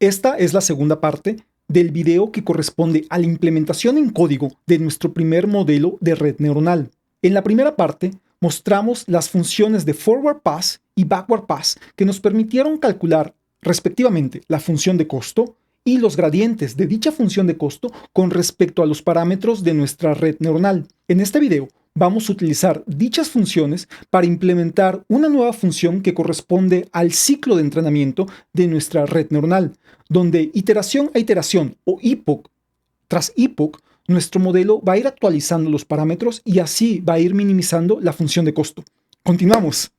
Esta es la segunda parte del video que corresponde a la implementación en código de nuestro primer modelo de red neuronal. En la primera parte mostramos las funciones de forward pass y backward pass que nos permitieron calcular respectivamente la función de costo y los gradientes de dicha función de costo con respecto a los parámetros de nuestra red neuronal. En este video vamos a utilizar dichas funciones para implementar una nueva función que corresponde al ciclo de entrenamiento de nuestra red neuronal, donde iteración a iteración o epoch tras epoch, nuestro modelo va a ir actualizando los parámetros y así va a ir minimizando la función de costo. Continuamos.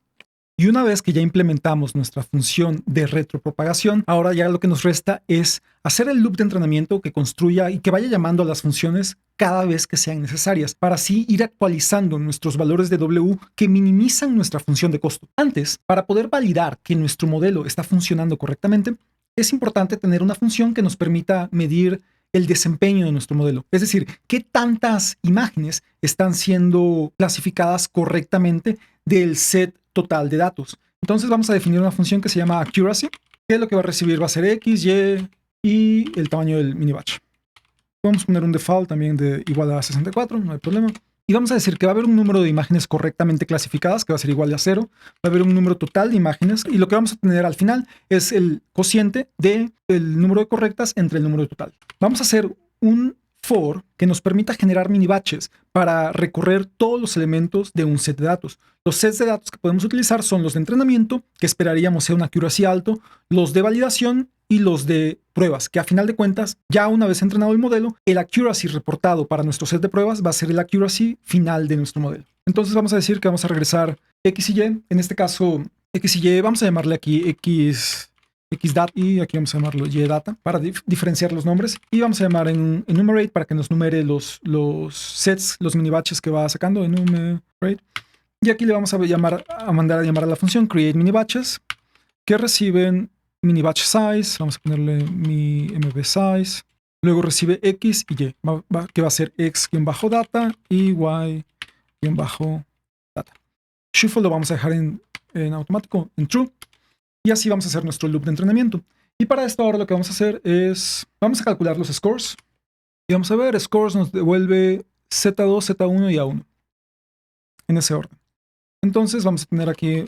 Y una vez que ya implementamos nuestra función de retropropagación, ahora ya lo que nos resta es hacer el loop de entrenamiento que construya y que vaya llamando a las funciones cada vez que sean necesarias, para así ir actualizando nuestros valores de W que minimizan nuestra función de costo. Antes, para poder validar que nuestro modelo está funcionando correctamente, es importante tener una función que nos permita medir el desempeño de nuestro modelo. Es decir, qué tantas imágenes están siendo clasificadas correctamente del set total de datos. Entonces vamos a definir una función que se llama accuracy, que lo que va a recibir va a ser x, y y el tamaño del mini batch. Vamos a poner un default también de igual a 64, no hay problema. Y vamos a decir que va a haber un número de imágenes correctamente clasificadas, que va a ser igual a 0. Va a haber un número total de imágenes y lo que vamos a tener al final es el cociente del número de correctas entre el número total. Vamos a hacer un for que nos permita generar mini batches para recorrer todos los elementos de un set de datos. Los sets de datos que podemos utilizar son los de entrenamiento, que esperaríamos sea un accuracy alto, los de validación y los de pruebas, que a final de cuentas, ya una vez entrenado el modelo, el accuracy reportado para nuestro set de pruebas va a ser el accuracy final de nuestro modelo. Entonces vamos a decir que vamos a regresar x y y, en este caso x y y, vamos a llamarle aquí xdata y aquí vamos a llamarlo ydata para diferenciar los nombres, y vamos a llamar en enumerate para que nos numere los sets, los mini batches que va sacando, enumerate, y aquí le vamos a mandar a llamar a la función create mini batches que reciben mini batch size, vamos a ponerle mi mb size, luego recibe x y y, que va a ser x-data y y-data. Shuffle lo vamos a dejar en automático, en true, y así vamos a hacer nuestro loop de entrenamiento. Y para esto ahora lo que vamos a hacer es, vamos a calcular los scores, y vamos a ver, scores nos devuelve Z2, Z1 y A1, en ese orden. Entonces vamos a tener aquí,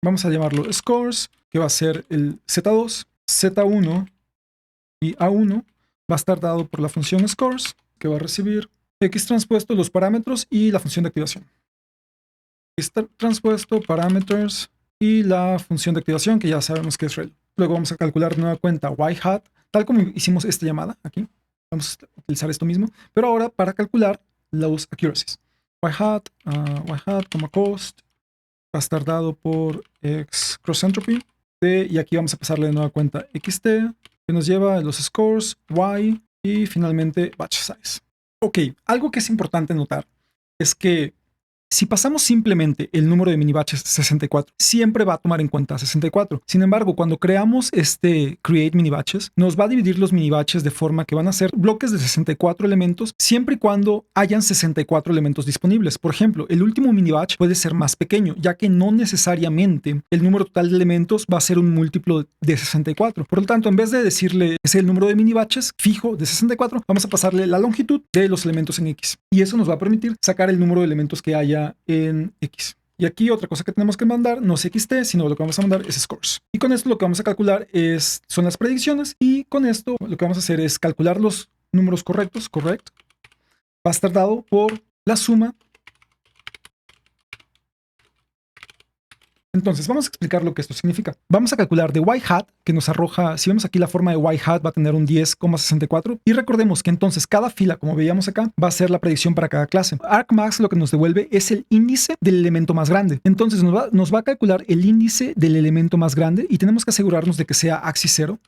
vamos a llamarlo scores, que va a ser el Z2, Z1 y A1, va a estar dado por la función scores, que va a recibir X transpuesto, los parámetros y la función de activación. X transpuesto, parameters y la función de activación, que ya sabemos que es rel. Luego vamos a calcular nueva cuenta y hat, tal como hicimos esta llamada aquí. Vamos a utilizar esto mismo, pero ahora para calcular los accuracies. Y hat, cost, va a estar dado por x cross entropy, y aquí vamos a pasarle de nueva cuenta xt, que nos lleva a los scores, y, y finalmente batch size. Ok, algo que es importante notar es que si pasamos simplemente el número de mini batches 64, siempre va a tomar en cuenta 64. Sin embargo, cuando creamos este create mini batches, nos va a dividir los mini batches de forma que van a ser bloques de 64 elementos, siempre y cuando hayan 64 elementos disponibles. Por ejemplo, el último mini batch puede ser más pequeño, ya que no necesariamente el número total de elementos va a ser un múltiplo de 64. Por lo tanto, en vez de decirle que es el número de mini batches fijo de 64, vamos a pasarle la longitud de los elementos en X. Y eso nos va a permitir sacar el número de elementos que haya en X. Y aquí otra cosa que tenemos que mandar no es XT, sino lo que vamos a mandar es scores. Y con esto lo que vamos a calcular son las predicciones, y con esto lo que vamos a hacer es calcular los números correctos, correct. Va a estar dado por la suma. Entonces vamos a explicar lo que esto significa. Vamos a calcular de y-hat, que nos arroja, si vemos aquí la forma de y-hat va a tener un 10,64, y recordemos que entonces cada fila, como veíamos acá, va a ser la predicción para cada clase. Argmax lo que nos devuelve es el índice del elemento más grande. Entonces nos va a calcular el índice del elemento más grande, y tenemos que asegurarnos de que sea axis 0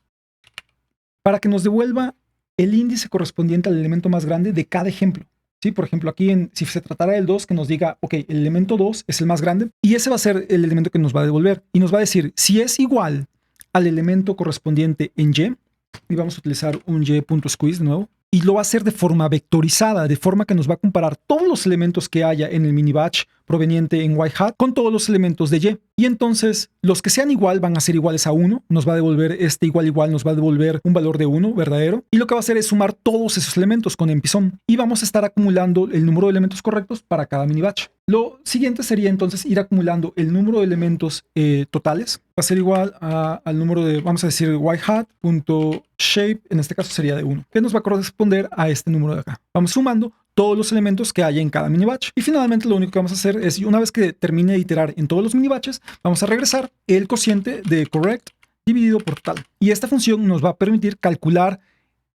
para que nos devuelva el índice correspondiente al elemento más grande de cada ejemplo. ¿Sí? Por ejemplo, aquí si se tratara del 2, que nos diga, ok, el elemento 2 es el más grande, y ese va a ser el elemento que nos va a devolver. Y nos va a decir, si es igual al elemento correspondiente en Y, y vamos a utilizar un y.squeeze de nuevo, y lo va a hacer de forma vectorizada, de forma que nos va a comparar todos los elementos que haya en el mini batch proveniente en y hat con todos los elementos de y. Y entonces los que sean igual van a ser iguales a 1. Nos va a devolver este igual igual, nos va a devolver un valor de 1 verdadero. Y lo que va a hacer es sumar todos esos elementos con empezón. Y vamos a estar acumulando el número de elementos correctos para cada mini batch. Lo siguiente sería entonces ir acumulando el número de elementos totales. Va a ser igual al número de, vamos a decir, yhat.shape, en este caso sería de 1, que nos va a corresponder a este número de acá. Vamos sumando todos los elementos que haya en cada mini batch. Y finalmente lo único que vamos a hacer es, una vez que termine de iterar en todos los mini batches, vamos a regresar el cociente de correct dividido por total. Y esta función nos va a permitir calcular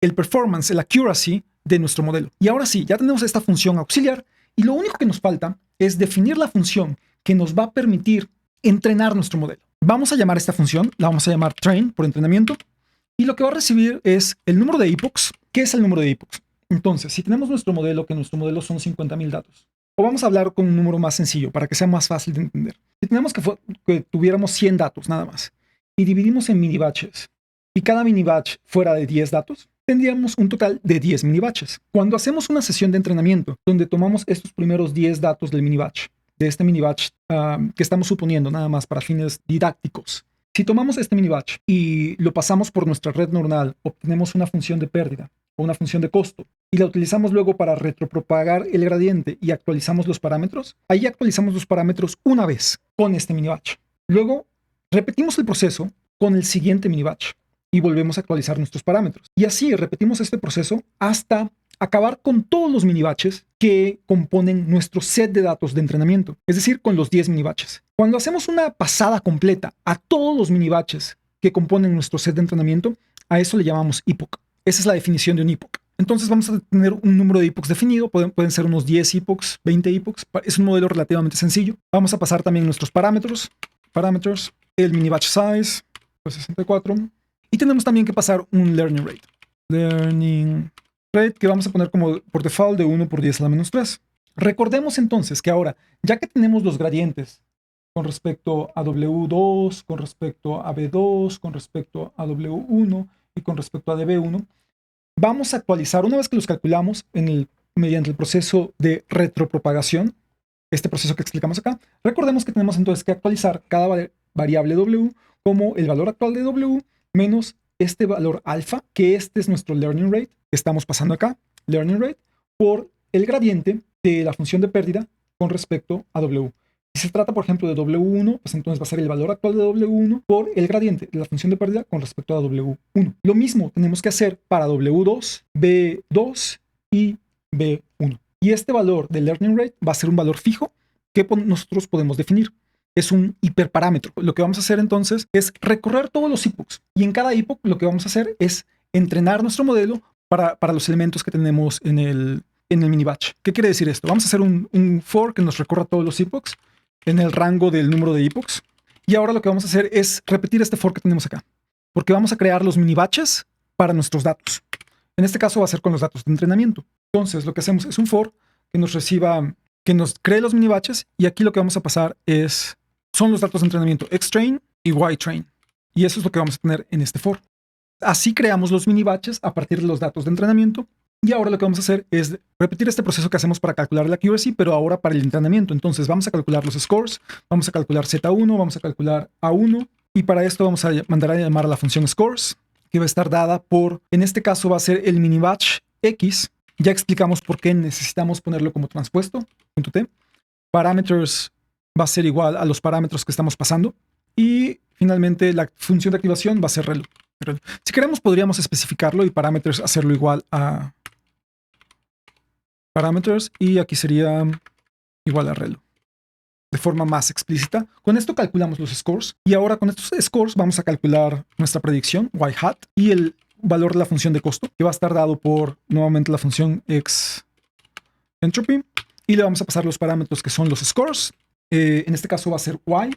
el performance, el accuracy de nuestro modelo. Y ahora sí, ya tenemos esta función auxiliar y lo único que nos falta es definir la función que nos va a permitir entrenar nuestro modelo. Vamos a llamar esta función, la vamos a llamar train por entrenamiento, y lo que va a recibir es el número de epochs. ¿Qué es el número de epochs? Entonces, si tenemos nuestro modelo, que nuestro modelo son 50.000 datos, o vamos a hablar con un número más sencillo para que sea más fácil de entender. Si tenemos que tuviéramos 100 datos nada más, y dividimos en mini batches, y cada mini batch fuera de 10 datos, tendríamos un total de 10 mini batches. Cuando hacemos una sesión de entrenamiento donde tomamos estos primeros 10 datos del mini batch, de este mini batch que estamos suponiendo nada más para fines didácticos, si tomamos este mini batch y lo pasamos por nuestra red neuronal, obtenemos una función de pérdida o una función de costo y la utilizamos luego para retropropagar el gradiente y actualizamos los parámetros, ahí actualizamos los parámetros una vez con este mini batch. Luego repetimos el proceso con el siguiente mini batch y volvemos a actualizar nuestros parámetros. Y así repetimos este proceso hasta acabar con todos los mini batches que componen nuestro set de datos de entrenamiento, es decir, con los 10 mini batches. Cuando hacemos una pasada completa a todos los mini batches que componen nuestro set de entrenamiento, a eso le llamamos epoch. Esa es la definición de un epoch. Entonces vamos a tener un número de epochs definido, pueden ser unos 10 epochs, 20 epochs, es un modelo relativamente sencillo. Vamos a pasar también nuestros parámetros, el mini batch size, pues 64, y tenemos también que pasar un learning rate. Learning rate que vamos a poner como por default de 1 por 10 a la menos 3. Recordemos entonces que ahora, ya que tenemos los gradientes con respecto a W2, con respecto a B2, con respecto a W1 y con respecto a DB1, vamos a actualizar, una vez que los calculamos mediante el proceso de retropropagación, este proceso que explicamos acá, recordemos que tenemos entonces que actualizar cada variable W como el valor actual de W menos este valor alfa, que este es nuestro learning rate, que estamos pasando acá, learning rate, por el gradiente de la función de pérdida con respecto a W. Si se trata, por ejemplo, de W1, pues entonces va a ser el valor actual de W1 por el gradiente de la función de pérdida con respecto a W1. Lo mismo tenemos que hacer para W2, B2 y B1. Y este valor del learning rate va a ser un valor fijo que nosotros podemos definir. Es un hiperparámetro. Lo que vamos a hacer entonces es recorrer todos los epochs. Y en cada epoch lo que vamos a hacer es entrenar nuestro modelo para los elementos que tenemos en el mini batch. ¿Qué quiere decir esto? Vamos a hacer un for que nos recorra todos los epochs en el rango del número de epochs. Y ahora lo que vamos a hacer es repetir este for que tenemos acá. Porque vamos a crear los mini batches para nuestros datos. En este caso va a ser con los datos de entrenamiento. Entonces lo que hacemos es un for que nos cree los mini batches. Y aquí lo que vamos a pasar son los datos de entrenamiento xtrain y ytrain. Y eso es lo que vamos a tener en este for. Así creamos los mini batches a partir de los datos de entrenamiento. Y ahora lo que vamos a hacer es repetir este proceso que hacemos para calcular la accuracy, pero ahora para el entrenamiento. Entonces vamos a calcular los scores, vamos a calcular Z1, vamos a calcular A1, y para esto vamos a mandar a llamar a la función scores, que va a estar dada por, en este caso va a ser el mini batch X. Ya explicamos por qué necesitamos ponerlo como transpuesto, .t. Parameters va a ser igual a los parámetros que estamos pasando. Y finalmente la función de activación va a ser relu. Si queremos podríamos especificarlo y parameters hacerlo igual a parameters, y aquí sería igual a relu de forma más explícita. Con esto calculamos los scores, y ahora con estos scores vamos a calcular nuestra predicción y hat y el valor de la función de costo, que va a estar dado por nuevamente la función x entropy, y le vamos a pasar los parámetros que son los scores. En este caso va a ser y,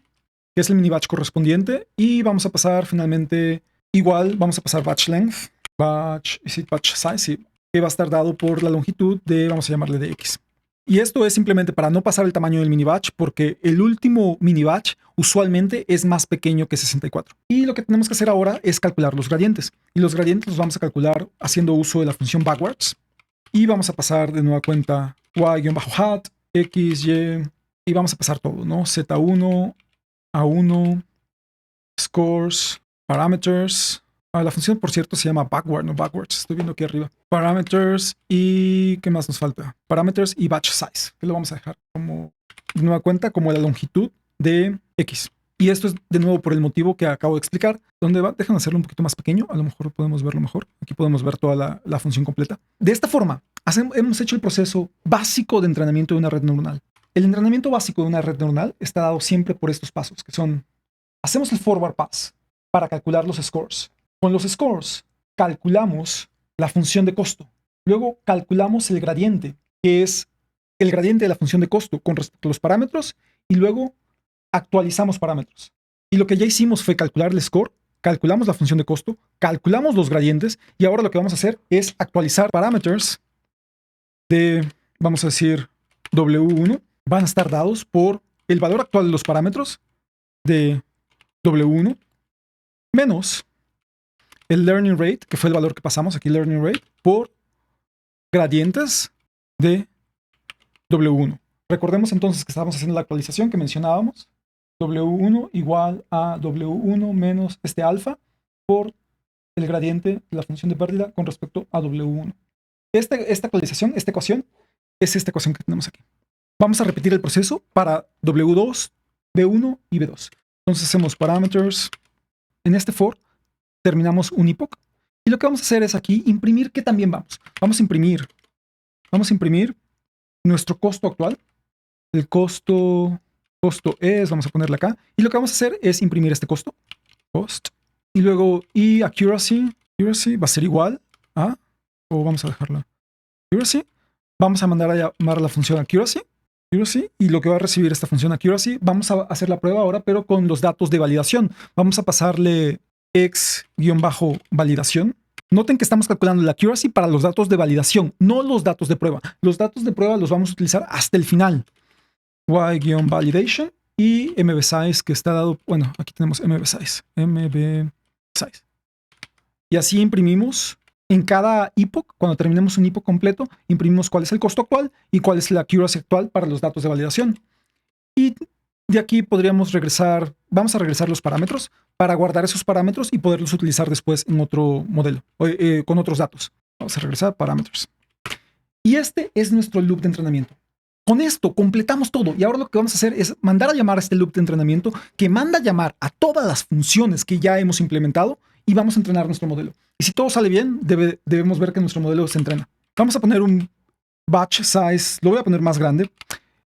que es el mini batch correspondiente, y vamos a pasar finalmente igual, vamos a pasar batch length, batch size, sí, que va a estar dado por la longitud de, vamos a llamarle de x. Y esto es simplemente para no pasar el tamaño del mini batch, porque el último mini batch usualmente es más pequeño que 64. Y lo que tenemos que hacer ahora es calcular los gradientes. Y los gradientes los vamos a calcular haciendo uso de la función backwards. Y vamos a pasar de nueva cuenta y-hat, x, y, y vamos a pasar todo, ¿no? Z1, A1, scores, parameters. La función, por cierto, se llama backward, no backwards. Estoy viendo aquí arriba. Parameters y... ¿qué más nos falta? Parameters y batch size, que lo vamos a dejar como de nueva cuenta como la longitud de X. Y esto es de nuevo por el motivo que acabo de explicar. ¿Dónde va? Déjame hacerlo un poquito más pequeño. A lo mejor podemos verlo mejor. Aquí podemos ver toda la función completa. De esta forma, hemos hecho el proceso básico de entrenamiento de una red neuronal. El entrenamiento básico de una red neuronal está dado siempre por estos pasos, que son: hacemos el forward pass para calcular los scores. Con los scores calculamos la función de costo. Luego calculamos el gradiente, que es el gradiente de la función de costo con respecto a los parámetros, y luego actualizamos parámetros. Y lo que ya hicimos fue calcular el score, calculamos la función de costo, calculamos los gradientes, y ahora lo que vamos a hacer es actualizar parámetros de, vamos a decir, W1. Van a estar dados por el valor actual de los parámetros de W1 menos el learning rate, que fue el valor que pasamos aquí, learning rate, por gradientes de W1. Recordemos entonces que estábamos haciendo la actualización que mencionábamos. W1 igual a W1 menos este alfa por el gradiente de la función de pérdida con respecto a W1. Esta actualización, esta ecuación, es esta ecuación que tenemos aquí. Vamos a repetir el proceso para W2, B1 y B2. Entonces hacemos parameters. En este for terminamos un epoch. Y lo que vamos a hacer es aquí imprimir, que también vamos a imprimir nuestro costo actual. El costo es, vamos a ponerle acá. Y lo que vamos a hacer es imprimir este cost. Y luego, y accuracy va a ser igual a, o vamos a dejarla, accuracy. Vamos a mandar a llamar a la función accuracy, y lo que va a recibir esta función accuracy, vamos a hacer la prueba ahora, pero con los datos de validación. Vamos a pasarle x-validación. Noten que estamos calculando la accuracy para los datos de validación, no los datos de prueba. Los datos de prueba los vamos a utilizar hasta el final. y-validation y mbsize, que está dado, bueno, aquí tenemos mbsize. Y así imprimimos en cada epoch, cuando terminemos un epoch completo, imprimimos cuál es el costo actual y cuál es la accuracy actual para los datos de validación. Y de aquí podríamos regresar, vamos a regresar los parámetros para guardar esos parámetros y poderlos utilizar después en otro modelo, con otros datos. Vamos a regresar parámetros. Y este es nuestro loop de entrenamiento. Con esto completamos todo, y ahora lo que vamos a hacer es mandar a llamar a este loop de entrenamiento que manda a llamar a todas las funciones que ya hemos implementado, y vamos a entrenar nuestro modelo. Y si todo sale bien, debemos ver que nuestro modelo se entrena. Vamos a poner un batch size, lo voy a poner más grande.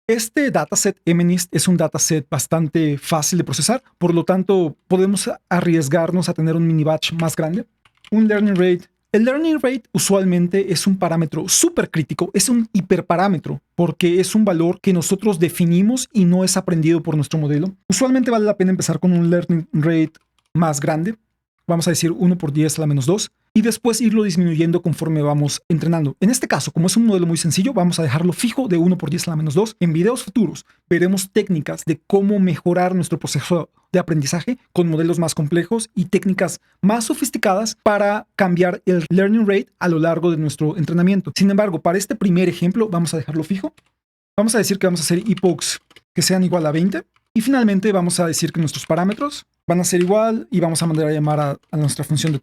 Este dataset MNIST es un dataset bastante fácil de procesar, por lo tanto podemos arriesgarnos a tener un mini batch más grande. Un learning rate. El learning rate usualmente es un parámetro súper crítico, es un hiperparámetro, porque es un valor que nosotros definimos y no es aprendido por nuestro modelo. Usualmente vale la pena empezar con un learning rate más grande, vamos a decir 1 por 10 a la menos 2, y después irlo disminuyendo conforme vamos entrenando. En este caso, como es un modelo muy sencillo, vamos a dejarlo fijo de 1 por 10 a la menos 2. En videos futuros veremos técnicas de cómo mejorar nuestro proceso de aprendizaje con modelos más complejos y técnicas más sofisticadas para cambiar el learning rate a lo largo de nuestro entrenamiento. Sin embargo, para este primer ejemplo vamos a dejarlo fijo. Vamos a decir que vamos a hacer epochs que sean igual a 20. Y finalmente vamos a decir que nuestros parámetros van a ser igual y vamos a mandar a llamar a nuestra función de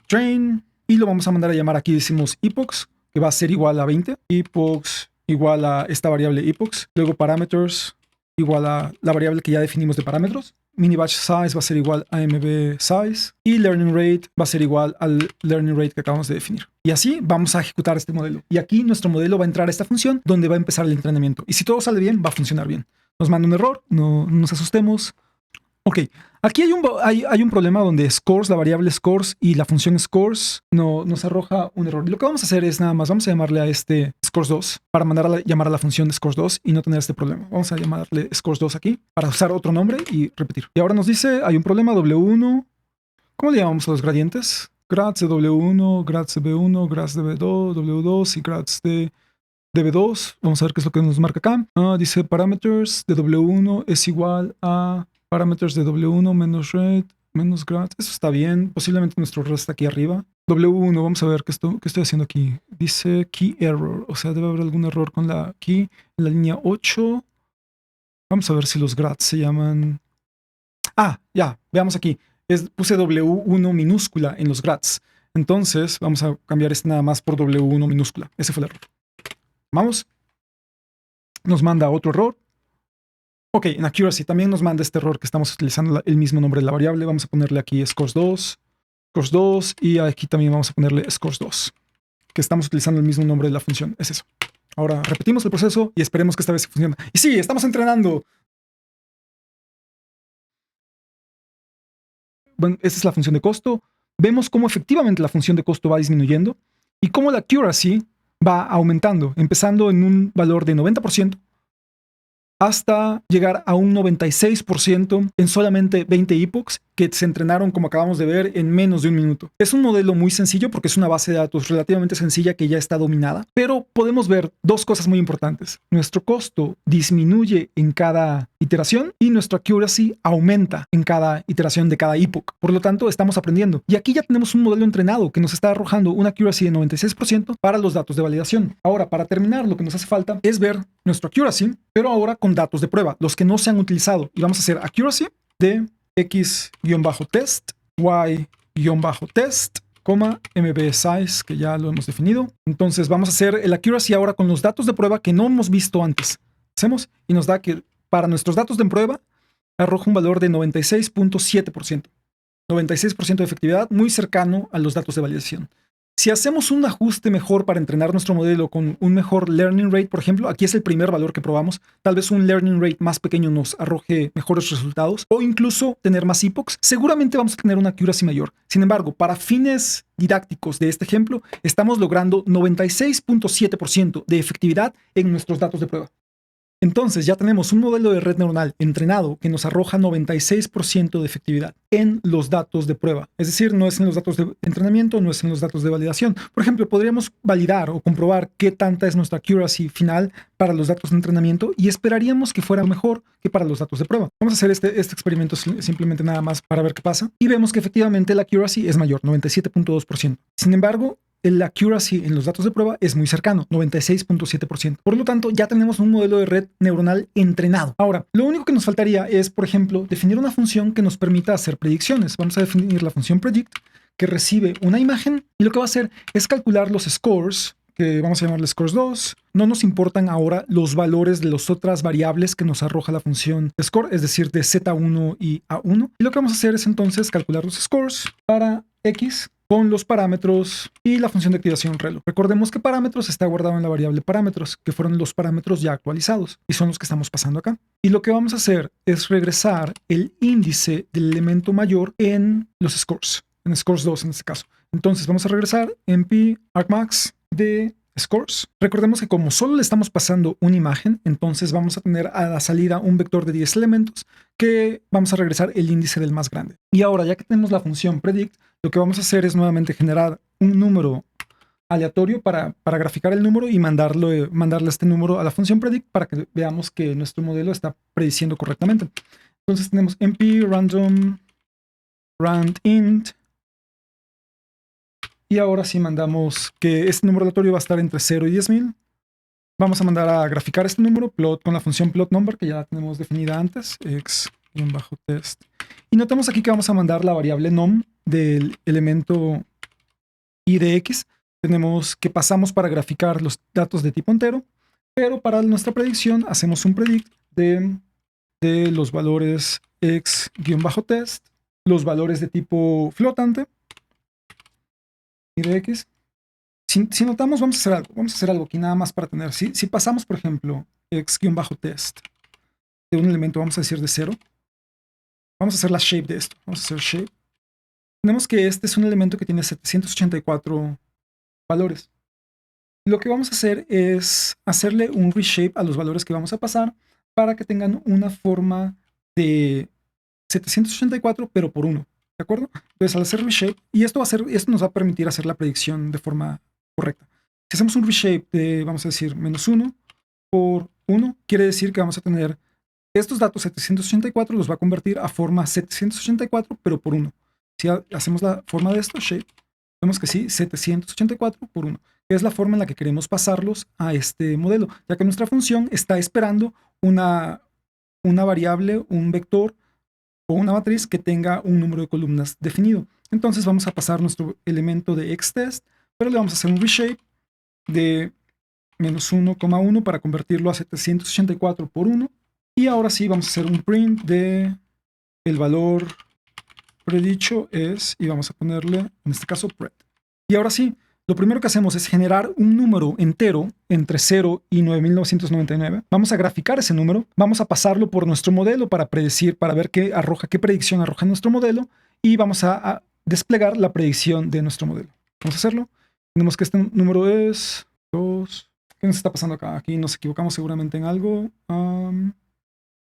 train, y lo vamos a mandar a llamar, aquí decimos epochs, que va a ser igual a 20. Epochs igual a esta variable epochs. Luego parameters igual a la variable que ya definimos de parámetros. Mini batch size va a ser igual a mb size. Y learning rate va a ser igual al learning rate que acabamos de definir. Y así vamos a ejecutar este modelo. Y aquí nuestro modelo va a entrar a esta función donde va a empezar el entrenamiento. Y si todo sale bien, va a funcionar bien. Nos manda un error, no nos asustemos. Ok, aquí hay un problema donde scores, la variable scores y la función scores nos arroja un error. Y lo que vamos a hacer es nada más, vamos a llamarle a este scores2 para mandar a llamar a la función de scores2 y no tener este problema. Vamos a llamarle scores2 aquí para usar otro nombre y repetir. Y ahora nos dice, hay un problema W1. ¿Cómo le llamamos a los gradientes? Grads de W1, grads de B1, grads de B2, W2 y grads de B2. Vamos a ver qué es lo que nos marca acá. Dice parameters de W1 es igual a parámetros de W1 menos rate menos grad. Eso está bien. Posiblemente nuestro error está aquí arriba. W1, vamos a ver qué estoy haciendo aquí. Dice key error. O sea, debe haber algún error con la key. En la línea 8. Vamos a ver si los grads se llaman... Ah, ya, veamos aquí. Puse W1 minúscula en los grads. Entonces, vamos a cambiar este nada más por W1 minúscula. Ese fue el error. Vamos. Nos manda otro error. Ok, en accuracy también nos manda este error que estamos utilizando el mismo nombre de la variable. Vamos a ponerle aquí scores2, y aquí también vamos a ponerle scores2, que estamos utilizando el mismo nombre de la función. Es eso. Ahora repetimos el proceso y esperemos que esta vez funcione. Y sí, estamos entrenando. Bueno, esta es la función de costo. Vemos cómo efectivamente la función de costo va disminuyendo y cómo la accuracy va aumentando, empezando en un valor de 90%, hasta llegar a un 96% en solamente 20 epochs que se entrenaron, como acabamos de ver, en menos de un minuto. Es un modelo muy sencillo porque es una base de datos relativamente sencilla que ya está dominada, pero podemos ver dos cosas muy importantes. Nuestro costo disminuye en cada iteración y nuestra accuracy aumenta en cada iteración de cada epoch. Por lo tanto, estamos aprendiendo. Y aquí ya tenemos un modelo entrenado que nos está arrojando una accuracy de 96% para los datos de validación. Ahora, para terminar, lo que nos hace falta es ver nuestro accuracy, pero ahora con datos de prueba, los que no se han utilizado. Y vamos a hacer accuracy de x-test, y-test, mbsize, que ya lo hemos definido. Entonces vamos a hacer el accuracy ahora con los datos de prueba que no hemos visto antes. Hacemos y nos da que para nuestros datos de prueba arroja un valor de 96.7%. 96% de efectividad, muy cercano a los datos de validación. Si hacemos un ajuste mejor para entrenar nuestro modelo con un mejor learning rate, por ejemplo, aquí es el primer valor que probamos, tal vez un learning rate más pequeño nos arroje mejores resultados, o incluso tener más epochs, seguramente vamos a tener una accuracy mayor. Sin embargo, para fines didácticos de este ejemplo, estamos logrando 96.7% de efectividad en nuestros datos de prueba. Entonces ya tenemos un modelo de red neuronal entrenado que nos arroja 96% de efectividad en los datos de prueba. Es decir, no es en los datos de entrenamiento, no es en los datos de validación. Por ejemplo, podríamos validar o comprobar qué tanta es nuestra accuracy final para los datos de entrenamiento y esperaríamos que fuera mejor que para los datos de prueba. Vamos a hacer este experimento simplemente nada más para ver qué pasa. Y vemos que efectivamente la accuracy es mayor, 97.2%. Sin embargo, el accuracy en los datos de prueba es muy cercano, 96.7%. Por lo tanto, ya tenemos un modelo de red neuronal entrenado. Ahora, lo único que nos faltaría es, por ejemplo, definir una función que nos permita hacer predicciones. Vamos a definir la función predict, que recibe una imagen y lo que va a hacer es calcular los scores, que vamos a llamarle scores2. No nos importan ahora los valores de las otras variables que nos arroja la función de score, es decir, de Z1 y A1. Y lo que vamos a hacer es entonces calcular los scores para X con los parámetros y la función de activación relo. Recordemos que parámetros está guardado en la variable parámetros, que fueron los parámetros ya actualizados y son los que estamos pasando acá. Y lo que vamos a hacer es regresar el índice del elemento mayor en los scores, en scores2 en este caso. Entonces vamos a regresar np argmax de scores. Recordemos que como solo le estamos pasando una imagen, entonces vamos a tener a la salida un vector de 10 elementos que vamos a regresar el índice del más grande. Y ahora, ya que tenemos la función predict, lo que vamos a hacer es nuevamente generar un número aleatorio para graficar el número y mandarle este número a la función predict para que veamos que nuestro modelo está prediciendo correctamente. Entonces tenemos np random randint. Y ahora sí mandamos que este número aleatorio va a estar entre 0 y 10,000. Vamos a mandar a graficar este número plot con la función plot number que ya la tenemos definida antes, x-test. Y notamos aquí que vamos a mandar la variable nom del elemento i de x. Tenemos que pasamos para graficar los datos de tipo entero, pero para nuestra predicción hacemos un predict de los valores x-test, los valores de tipo flotante y de x. Si notamos, vamos a hacer algo aquí nada más para tener. Si pasamos, por ejemplo, x-test de un elemento, vamos a decir de 0, vamos a hacer la shape de esto. Vamos a hacer shape. Tenemos que este es un elemento que tiene 784 valores. Lo que vamos a hacer es hacerle un reshape a los valores que vamos a pasar para que tengan una forma de 784, pero por 1. ¿De acuerdo? Entonces, al hacer reshape, y esto nos va a permitir hacer la predicción de forma correcta. Si hacemos un reshape de, vamos a decir, -1 por 1, quiere decir que vamos a tener estos datos 784, los va a convertir a forma 784, pero por 1. Si hacemos la forma de esto, shape, vemos que sí, 784 por 1, que es la forma en la que queremos pasarlos a este modelo, ya que nuestra función está esperando una una variable, un vector o una matriz que tenga un número de columnas definido. Entonces vamos a pasar nuestro elemento de xtest, pero le vamos a hacer un reshape de menos 1,1 para convertirlo a 784 por 1. Y ahora sí vamos a hacer un print de el valor predicho es, y vamos a ponerle, en este caso, pred. Y ahora sí, lo primero que hacemos es generar un número entero entre 0 y 9999. Vamos a graficar ese número, vamos a pasarlo por nuestro modelo para predecir, para ver qué predicción arroja nuestro modelo, y vamos a desplegar la predicción de nuestro modelo. Vamos a hacerlo. Tenemos que este número es 2. ¿Qué nos está pasando acá? Aquí nos equivocamos seguramente en algo.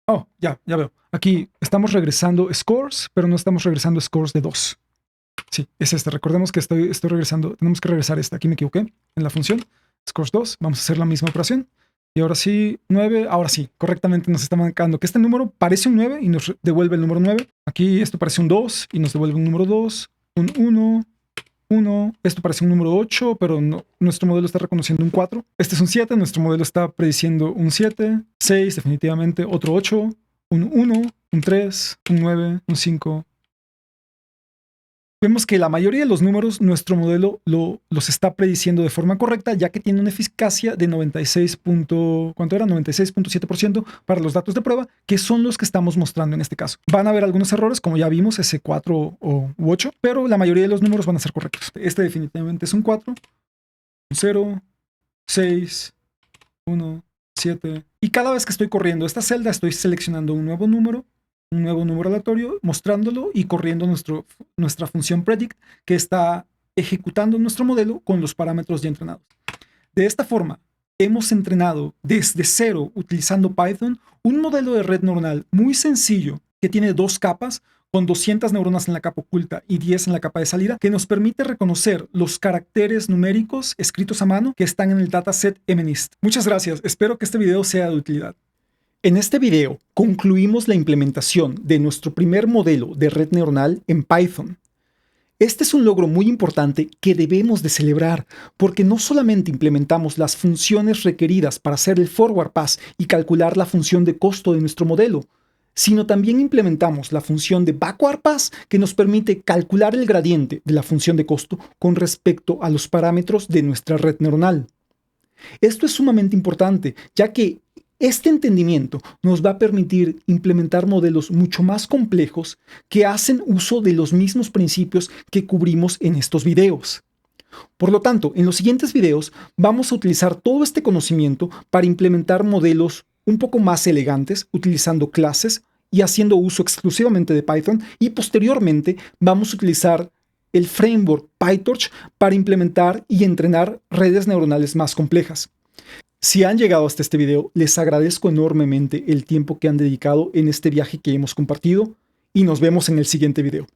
Oh, ya veo. Aquí estamos regresando scores, pero no estamos regresando scores de 2. Sí, es este. Recordemos que estoy regresando. Tenemos que regresar este. Aquí me equivoqué en la función. Scores 2. Vamos a hacer la misma operación. Y ahora sí, 9. Ahora sí, correctamente nos está marcando que este número parece un 9 y nos devuelve el número 9. Aquí esto parece un 2 y nos devuelve un número 2. Un 1. 1, esto parece un número 8, pero no, nuestro modelo está reconociendo un 4. Este es un 7, nuestro modelo está prediciendo un 7. 6, definitivamente, otro 8, un 1, un 3, un 9, un 5. Vemos que la mayoría de los números nuestro modelo los está prediciendo de forma correcta, ya que tiene una eficacia de 96.7% para los datos de prueba, que son los que estamos mostrando en este caso. Van a haber algunos errores, como ya vimos, ese 4 u 8, pero la mayoría de los números van a ser correctos. Este definitivamente es un 4, un 0, 6, 1, 7. Y cada vez que estoy corriendo esta celda, estoy seleccionando un nuevo número aleatorio, mostrándolo y corriendo nuestra función predict que está ejecutando nuestro modelo con los parámetros ya entrenados. De esta forma, hemos entrenado desde cero, utilizando Python, un modelo de red neuronal muy sencillo que tiene 2 capas, con 200 neuronas en la capa oculta y 10 en la capa de salida, que nos permite reconocer los caracteres numéricos escritos a mano que están en el dataset MNIST. Muchas gracias, espero que este video sea de utilidad. En este video concluimos la implementación de nuestro primer modelo de red neuronal en Python. Este es un logro muy importante que debemos de celebrar porque no solamente implementamos las funciones requeridas para hacer el forward pass y calcular la función de costo de nuestro modelo, sino también implementamos la función de backward pass que nos permite calcular el gradiente de la función de costo con respecto a los parámetros de nuestra red neuronal. Esto es sumamente importante, ya que este entendimiento nos va a permitir implementar modelos mucho más complejos que hacen uso de los mismos principios que cubrimos en estos videos. Por lo tanto, en los siguientes videos vamos a utilizar todo este conocimiento para implementar modelos un poco más elegantes, utilizando clases y haciendo uso exclusivamente de Python, y posteriormente vamos a utilizar el framework PyTorch para implementar y entrenar redes neuronales más complejas. Si han llegado hasta este video, les agradezco enormemente el tiempo que han dedicado en este viaje que hemos compartido y nos vemos en el siguiente video.